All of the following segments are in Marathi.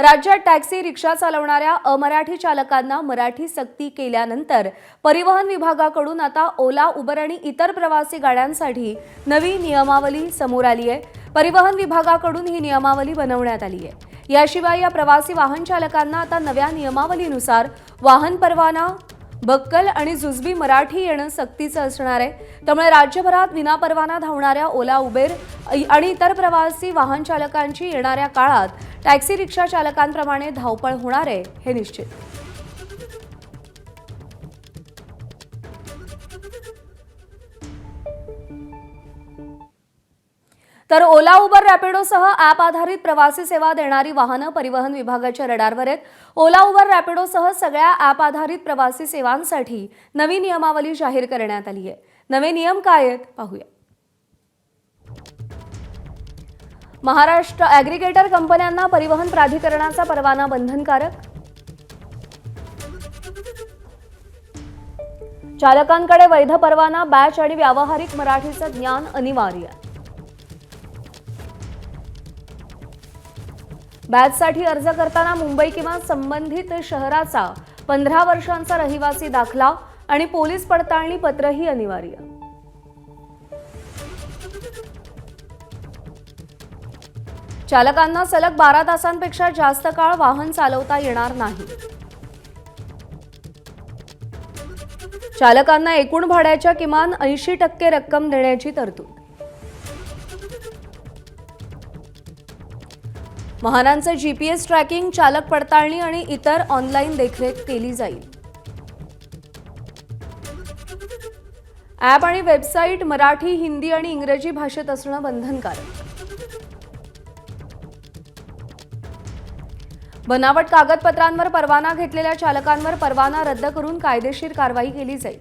राज्यात टॅक्सी रिक्षा चालवणाऱ्या अमराठी चालकांना मराठी सक्ती केल्यानंतर परिवहन विभागाकडून आता ओला, उबर आणि इतर प्रवासी गाड्यांसाठी नवी नियमावली समोर आली आहे। परिवहन विभागाकडून ही नियमावली बनवण्यात आली आहे। याशिवाय या प्रवासी वाहन चालकांना आता नव्या नियमावलीनुसार वाहन परवाना, बक्कल आणि जुजबी मराठी येणं सक्तीचं असणार आहे। त्यामुळे राज्यभरात विनापरवाना धावणाऱ्या ओला, उबेर आणि इतर प्रवासी वाहन चालकांची येणाऱ्या काळात टॅक्सी रिक्षा चालकांप्रमाणे धावपळ होणार आहे हे निश्चित। तर ओला, उबर, रॅपिडोसह ॲप आधारित प्रवासी सेवा देणारी वाहनं परिवहन विभागाच्या रडारवर आहेत। ओला, उबर, रॅपिडोसह सगळ्या ॲप आधारित प्रवासी सेवांसाठी नवी नियमावली जाहीर करण्यात आली आहे। नवे नियम काय आहेत पाहूया। महाराष्ट्र ॲग्रिगेटर कंपन्यांना परिवहन प्राधिकरणाचा परवाना बंधनकारक। चालकांकडे वैध परवाना, बॅच आणि व्यावहारिक मराठीचं ज्ञान अनिवार्य। बॅचसाठी अर्ज करताना मुंबई किंवा संबंधित शहराचा 15 वर्षांचा रहिवासी दाखला आणि पोलीस पडताळणी पत्रही अनिवार्य। चालकांना सलग 12 तासांपेक्षा जास्त काळ वाहन चालवता येणार नाही। चालकांना एकूण भाड्याच्या किमान 80% रक्कम देण्याची तरतूद। वाहनांचे GPS ट्रॅकिंग, चालक पडताळणी आणि इतर ऑनलाईन देखरेख केली जाईल। ॲप आणि वेबसाईट मराठी, हिंदी आणि इंग्रजी भाषेत असणं बंधनकारक। बनावट कागदपत्रांवर परवाना घेतलेल्या चालकांवर परवाना रद्द करून कायदेशीर कारवाई केली जाईल।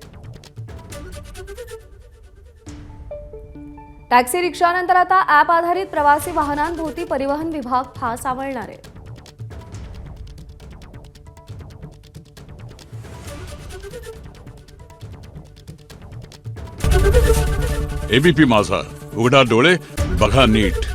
टॅक्सी रिक्षानंतर आता ॲप आधारित प्रवासी वाहनांभोवती परिवहन विभाग फास आवळणार आहे। एबीपी माझा, उघडा डोळे बघा नीट।